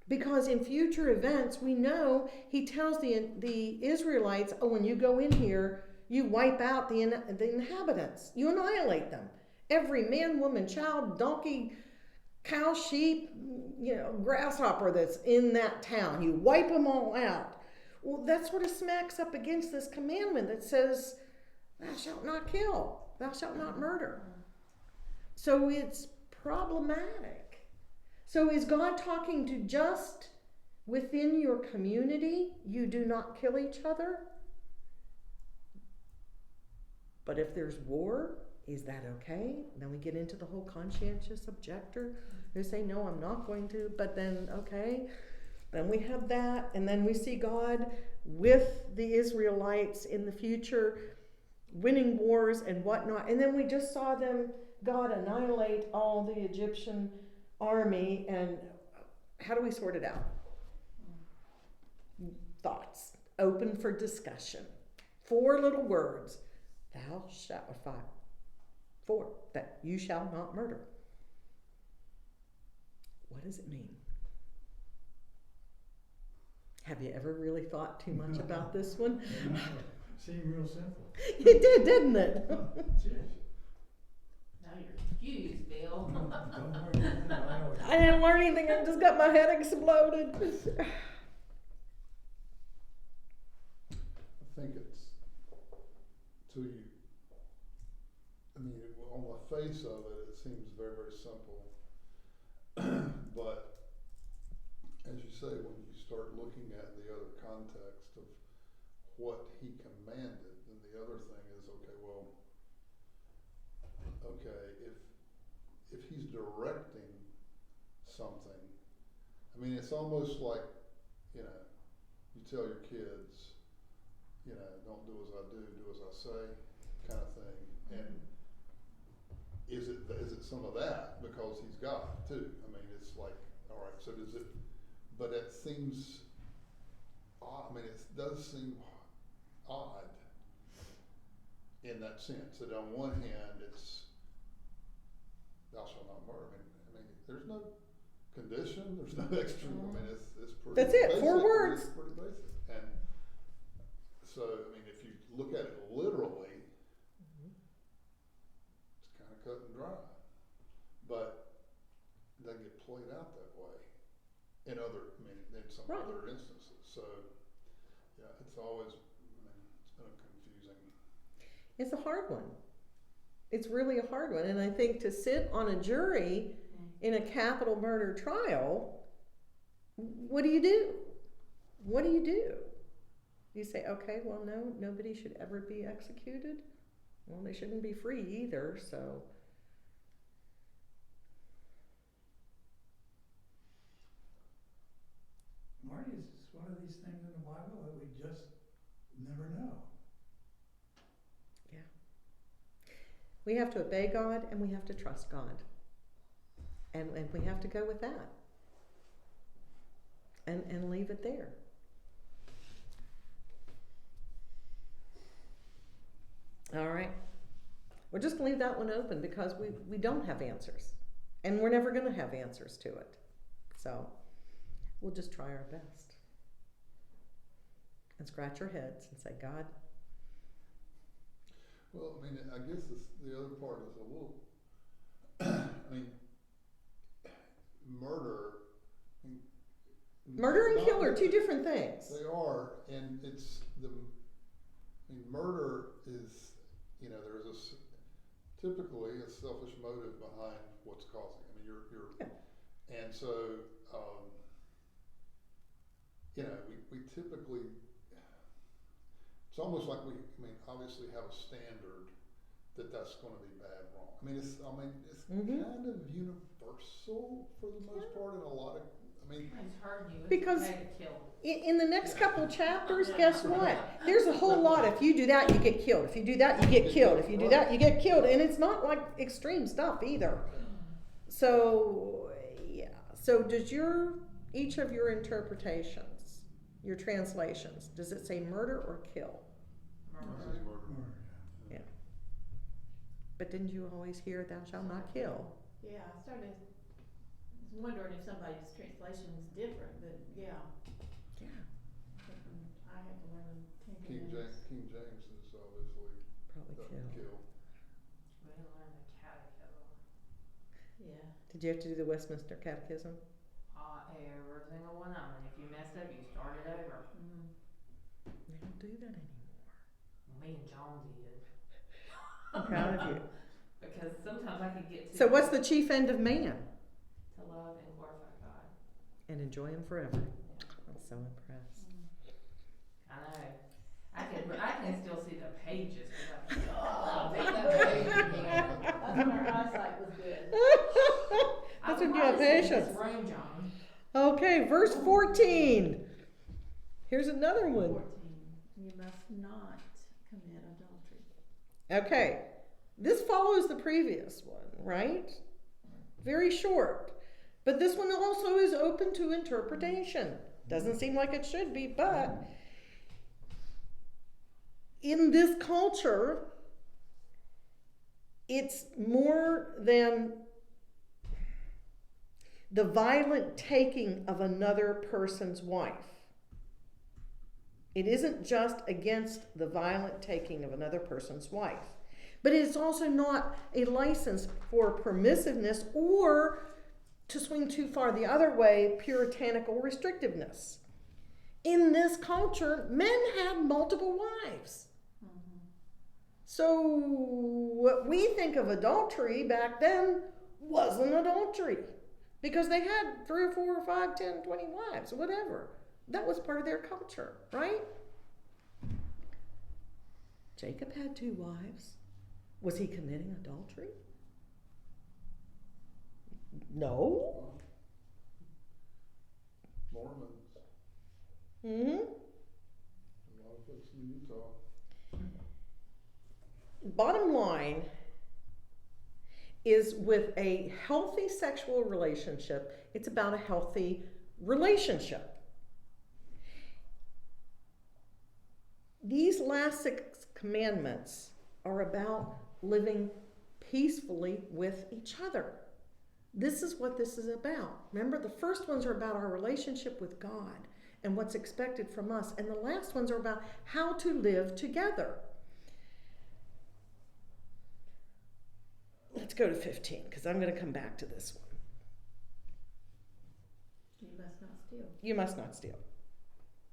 Because in future events, we know he tells the Israelites, oh, when you go in here, you wipe out the inhabitants. You annihilate them. Every man, woman, child, donkey, cow, sheep, grasshopper that's in that town. You wipe them all out. Well, that sort of smacks up against this commandment that says, thou shalt not kill. Thou shalt not murder. So it's problematic. So is God talking to just within your community, you do not kill each other? But if there's war, is that okay? Then we get into the whole conscientious objector who say, no, I'm not going to, but then, okay. Then we have that, and then we see God with the Israelites in the future winning wars and whatnot. And then we just saw God annihilate all the Egyptian army, and how do we sort it out? Thoughts, open for discussion. 4 little words. Thou shalt, or 5. 4, that you shall not murder. What does it mean? Have you ever really thought too much about this one? Seemed real simple. It did, didn't it? Cheers. Now you're confused, Bill. Don't worry about it. I always- I didn't learn anything. I just got my head exploded. I think it's till you. I mean, on the face of it, it seems very, very simple. But as you say, when you start looking at the other context of what he commanded, then the other thing is, if he's directing something, I mean, it's almost like, you tell your kids, don't do as I do as I say, kind of thing. And is it some of that because he's God too? I mean, it's like, all right, so does it? But it seems odd. I mean, it does seem odd in that sense. That on one hand, it's thou shalt not murder. I mean, there's no condition. There's no extra. I mean, it's pretty. That's it. Basic. 4 words. It's pretty basic. And so, I mean, if you look at it literally, it's kind of cut and dry. But it doesn't get played out that way in some Right. other instances. So, yeah, it's always, it's been a confusing. It's a hard one. It's really a hard one. And I think to sit on a jury in a capital murder trial, what do you do? What do you do? You say, okay, well, no, nobody should ever be executed. Well, they shouldn't be free either, so. Marty, is this one of these things in the Bible that we just never know? Yeah. We have to obey God and we have to trust God. And we have to go with that. And leave it there. All right. We're just going to leave that one open because we don't have answers. And we're never going to have answers to it. So we'll just try our best. And scratch our heads and say, God. Well, I mean, I guess the other part is a little, I mean, murder. Murder and kill are 2 different things. They are, and murder is, there's typically a selfish motive behind what's causing. I mean, you're Yeah. And so, we typically, it's almost like obviously have a standard that's gonna be bad, wrong. It's Mhm. kind of universal for the most part in a lot of, It's hard you. Because- It's okay to kill. In the next couple chapters, guess what? There's a whole lot. If you do that, you get killed. If you do that, you get killed. If you do that, you get killed. And it's not like extreme stuff either. So, yeah. So does each of your interpretations, your translations, does it say murder or kill? this is murder. But didn't you always hear thou shalt not kill? Yeah, I started wondering if somebody's translation is different, but yeah. Yeah. I had to learn the Ten King Commandments. James is obviously Probably kill. kill. We didn't learn the catechism. Yeah. Did you have to do the Westminster Catechism? Every single one of them. If you messed up, you started over. Mm-hmm. They don't do that anymore. Me and John did. I'm proud of you. Because sometimes I could get to. So what's the chief end of man? To love and glorify God. And enjoy him forever. I'm so impressed. I know. I can still see the pages. Take that page again. That's when our eyesight was good. That's when you have patience. This room, John. Okay, verse 14. Here's another one. 14. You must not commit adultery. Okay, this follows the previous one, right? Very short. But this one also is open to interpretation. Doesn't seem like it should be, but in this culture, it's more than the violent taking of another person's wife. It isn't just against the violent taking of another person's wife, but it's also not a license for permissiveness or, to swing too far the other way, puritanical restrictiveness. In this culture, men had multiple wives. Mm-hmm. So what we think of adultery back then wasn't adultery, because they had 3 or 4 or 5, 10, 20 wives, whatever. That was part of their culture, right? Jacob had 2 wives. Was he committing adultery? No. Mormons, Mm-hmm. a lot of folks in Utah. Bottom line is, with a healthy sexual relationship, it's about a healthy relationship. These last 6 commandments are about living peacefully with each other. This is what this is about. Remember, the first ones are about our relationship with God and what's expected from us, and the last ones are about how to live together. Let's go to 15, because I'm going to come back to this one. You must not steal. You must not steal.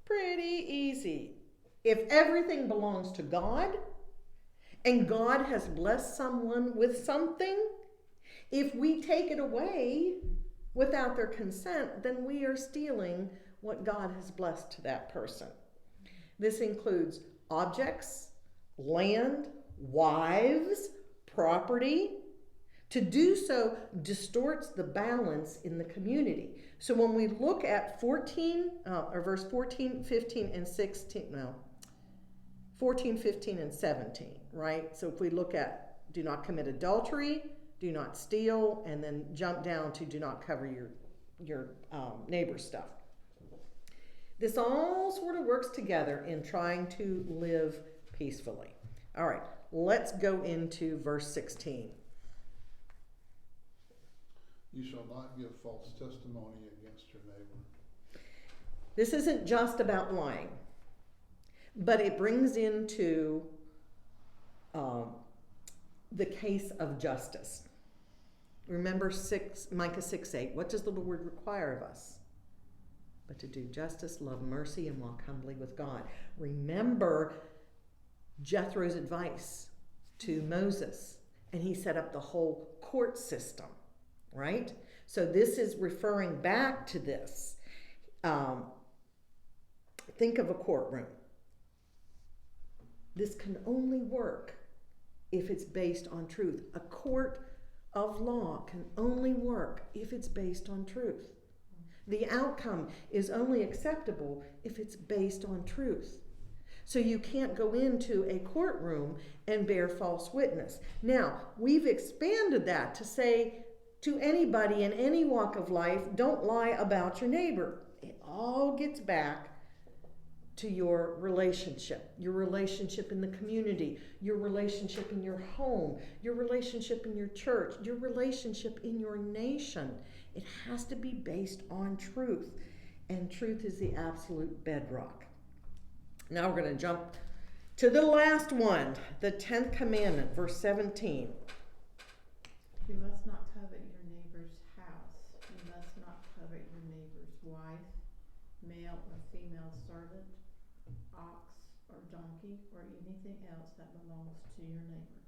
Pretty easy. If everything belongs to God, and God has blessed someone with something, if we take it away without their consent, then we are stealing what God has blessed to that person. This includes objects, land, wives, property. To do so distorts the balance in the community. So when we look at verse 14, 15, and 16, 14, 15, and 17, right? So if we look at do not commit adultery, do not steal, and then jump down to do not cover your neighbor's stuff. This all sort of works together in trying to live peacefully. All right, let's go into verse 16. You shall not give false testimony against your neighbor. This isn't just about lying, but it brings into the case of justice. Remember Micah 6:8. What does the Lord require of us? But to do justice, love mercy, and walk humbly with God. Remember Jethro's advice to Moses, and he set up the whole court system, right? So this is referring back to this. Think of a courtroom. This can only work if it's based on truth. A court of law can only work if it's based on truth. The outcome is only acceptable if it's based on truth. So you can't go into a courtroom and bear false witness. Now, we've expanded that to say to anybody in any walk of life, don't lie about your neighbor. It all gets back to your relationship in the community, your relationship in your home, your relationship in your church, your relationship in your nation. It has to be based on truth, and truth is the absolute bedrock. Now we're going to jump to the last one, the 10th commandment, verse 17. You must not covet your neighbor's house. You must not covet your neighbor's wife, male or female servant, ox or donkey, or anything else that belongs to your neighbor.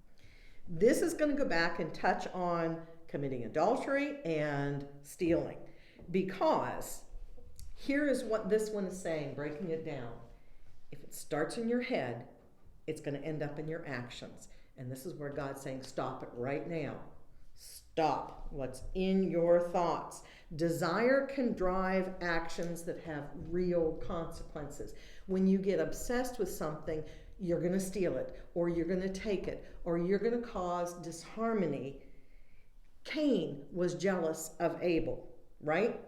This is going to go back and touch on committing adultery and stealing, because here is what this one is saying, breaking it down. If it starts in your head, it's going to end up in your actions. And this is where God's saying, stop it right now. Stop what's in your thoughts. Desire can drive actions that have real consequences. When you get obsessed with something, you're going to steal it, or you're going to take it, or you're going to cause disharmony. Cain was jealous of Abel, right?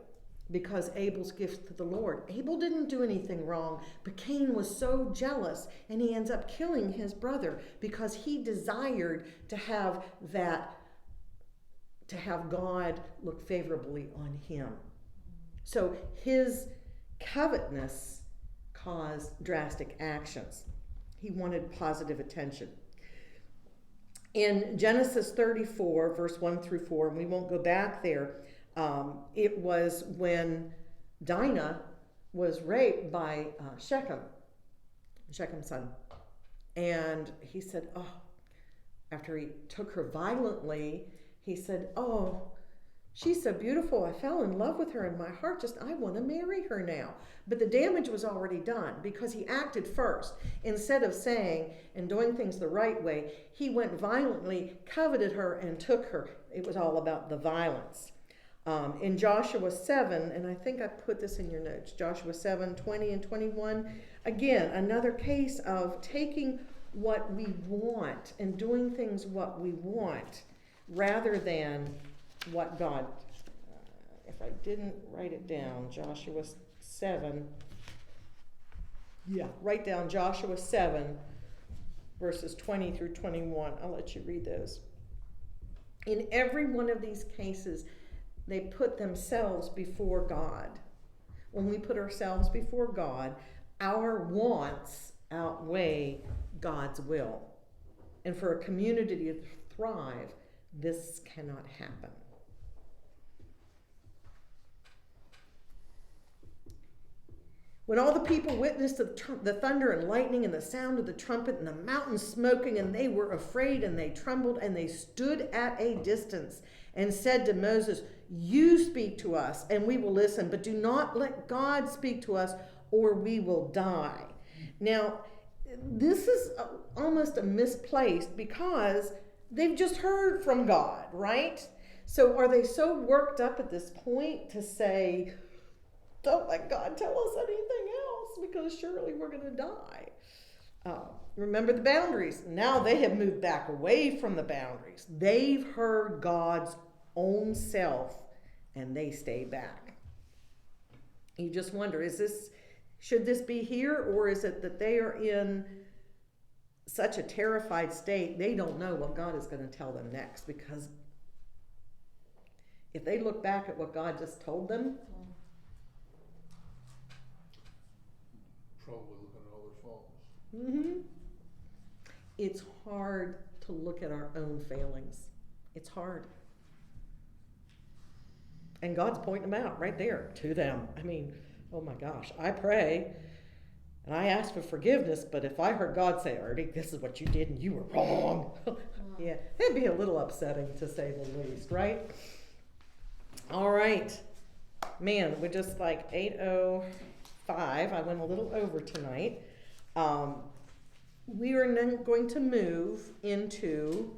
Because Abel's gift to the Lord. Abel didn't do anything wrong, but Cain was so jealous, and he ends up killing his brother because he desired to have God look favorably on him. So his covetousness caused drastic actions. He wanted positive attention. In Genesis 34, verse 1 through 4, and we won't go back there, it was when Dinah was raped by Shechem's son. And he said, after he took her violently, he said, she's so beautiful. I fell in love with her in my heart. I want to marry her now. But the damage was already done because he acted first. Instead of saying and doing things the right way, he went violently, coveted her, and took her. It was all about the violence. In Joshua 7, and I think I put this in your notes, Joshua 7, 20 and 21, again, another case of taking what we want and doing things what we want rather than what God, if I didn't write it down, Joshua 7, write down Joshua 7, verses 20 through 21. I'll let you read those. In every one of these cases, they put themselves before God. When we put ourselves before God, our wants outweigh God's will. And for a community to thrive, this cannot happen. When all the people witnessed the thunder and lightning and the sound of the trumpet and the mountain smoking, and they were afraid and they trembled and they stood at a distance and said to Moses, "You speak to us and we will listen, but do not let God speak to us or we will die." Now, this is almost a misplaced because they've just heard from God, right? So are they so worked up at this point to say, don't let God tell us anything else because surely we're going to die? Remember the boundaries. Now they have moved back away from the boundaries. They've heard God's own self and they stay back. You just wonder, should this be here, or is it that they are in such a terrified state they don't know what God is going to tell them next? Because if they look back at what God just told them, Probably looking at all their faults. it's hard to look at our own failings. It's hard. And God's pointing them out right there to them. I mean, oh my gosh, I pray and I ask for forgiveness, but if I heard God say, Artie, this is what you did and you were wrong, yeah, that'd be a little upsetting to say the least, right? All right. Man, we're just like 8:05. I went a little over tonight. We are then going to move into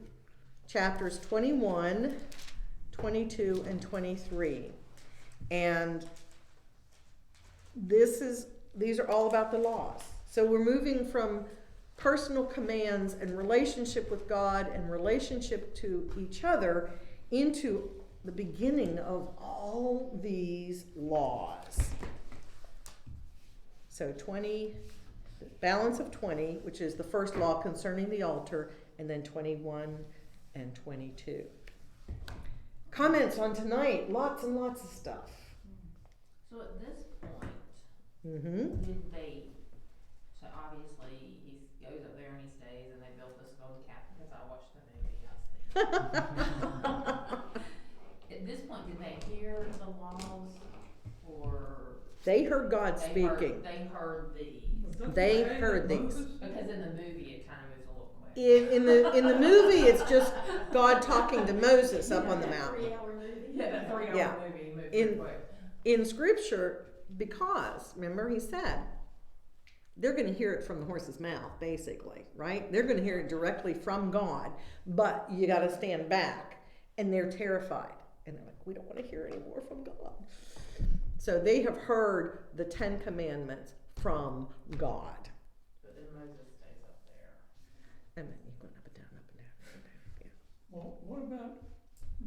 chapters 21, 22, and 23. And these are all about the laws. So we're moving from personal commands and relationship with God and relationship to each other into the beginning of all these laws. So 20, the balance of 20, which is the first law concerning the altar, and then 21 and 22. Comments on tonight, lots and lots of stuff. So at this point, Mm-hmm. did they, so obviously he goes up there and he stays and they built this golden calf because I watched the movie, At this point, did they hear the laws or? They heard God They speaking. They heard these, They heard these. because in the movie it kind of moves a little quick. In the movie, it's just God talking to Moses up on the That mountain. 3-hour movie. Yeah, that 3-hour Yeah. movie moves In- pretty quick. In Scripture, because remember he said they're going to hear it from the horse's mouth, basically, right? They're going to hear it directly from God, but you got to stand back, and they're terrified, and they're like, we don't want to hear any more from God. So they have heard the 10 Commandments from God. But then Moses stays up there. And then you're going up and down, up and down, up and down. Yeah. Well, what about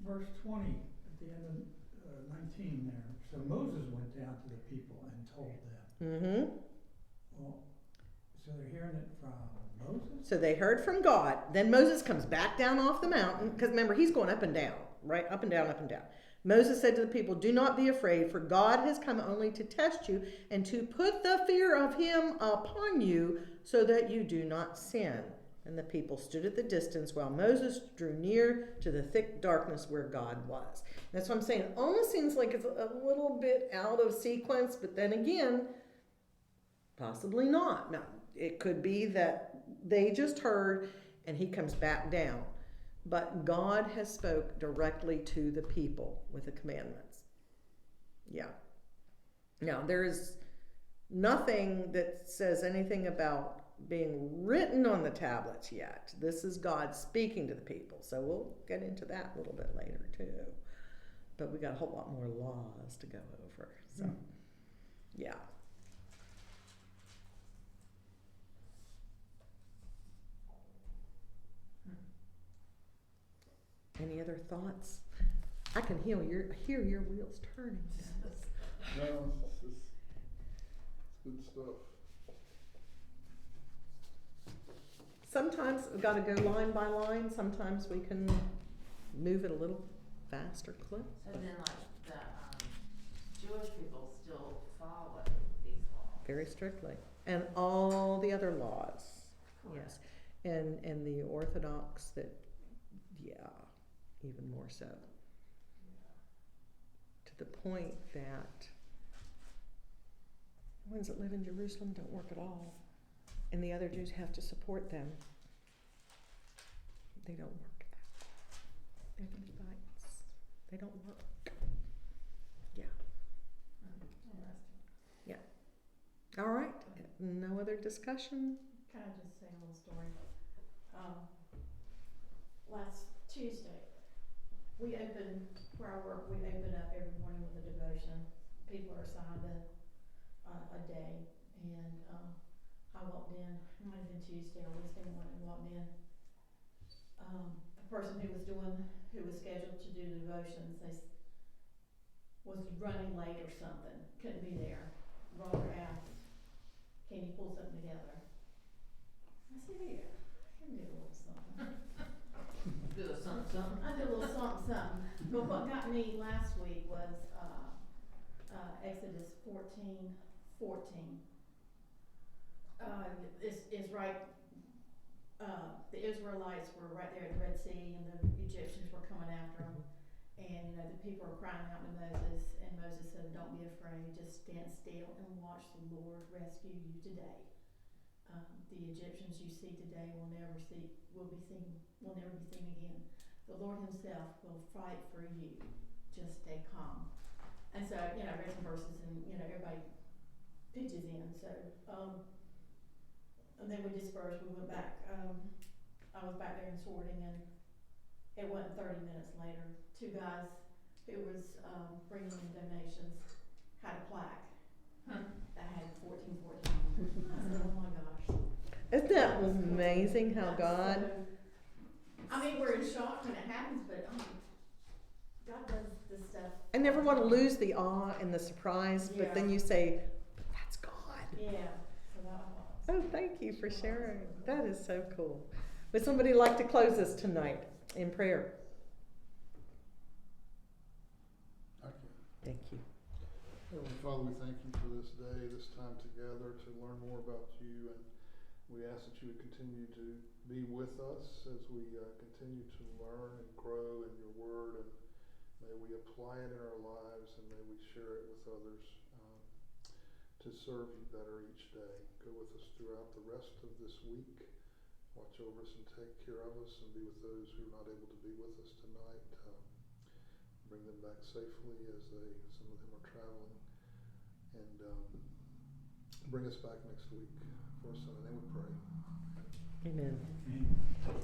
verse 20 at the end of 19 there? So Moses went down to the people and told them. Mm-hmm. Well, so they're hearing it from Moses? So they heard from God. Then Moses comes back down off the mountain, because remember, he's going up and down, right? Up and down, up and down. Moses said to the people, do not be afraid, for God has come only to test you and to put the fear of him upon you so that you do not sin. And the people stood at the distance while Moses drew near to the thick darkness where God was. That's what I'm saying. It almost seems like it's a little bit out of sequence, but then again, possibly not. Now, it could be that they just heard and he comes back down. But God has spoke directly to the people with the commandments. Yeah. Now, there is nothing that says anything about being written on the tablets yet. This is God speaking to the people. So we'll get into that a little bit later too. But we got a whole lot more laws to go over. So, yeah. Any other thoughts? I can hear your wheels turning. No, it's good stuff. Sometimes we've got to go line by line. Sometimes we can move at a little faster clip. So then like the Jewish people still follow these laws. Very strictly. And all the other laws. Correct. Yes. And the Orthodox that, yeah, even more so. To the point that the ones that live in Jerusalem don't work at all. And the other Jews have to support them. They don't work. They're Levites. They don't work. Yeah. Interesting. All right. No other discussion? Can I just say a little story? Last Tuesday, we open, where I work, we open up every morning with a devotion. People are assigned a day, and I walked in, it might have been Tuesday or Wednesday morning, walked in. The person who was scheduled to do the devotions, was running late or something, couldn't be there. Robert asked, can you pull something together? I said, yeah, I can do a little something. Do a something. I did a little something. But what got me last week was Exodus 14:14. It's right. The Israelites were right there at the Red Sea, and the Egyptians were coming after them. And the people were crying out to Moses, and Moses said, "Don't be afraid. Just stand still and watch the Lord rescue you today. The Egyptians you see today will never be seen again. The Lord Himself will fight for you." just stay calm. And so, you know, I read some verses and, you know, everybody pitches in, so, and then we dispersed, we went back, I was back there in sorting, and it wasn't 30 minutes later, two guys who was, bringing in donations had a plaque Huh. that had 1414 on it. I said, oh my gosh. Isn't that amazing how That's God, so- I mean, we're in shock when it happens, but, God does this stuff. I never want to lose the awe and the surprise, but then Yeah. you say, but that's God. Yeah, so that was. Oh, thank you for sharing. That is so cool. Would somebody like to close us tonight in prayer? I can. Thank you. Heavenly Father, we thank you for this day, this time together to learn more about you, and we ask that you would continue to be with us as we continue to learn and grow in your word, and may we apply it in our lives, and may we share it with others to serve you better each day. Go with us throughout the rest of this week. Watch over us and take care of us, and be with those who are not able to be with us tonight. Bring them back safely as some of them are traveling, and bring us back next week. For us in the name we pray. Amen. Amen.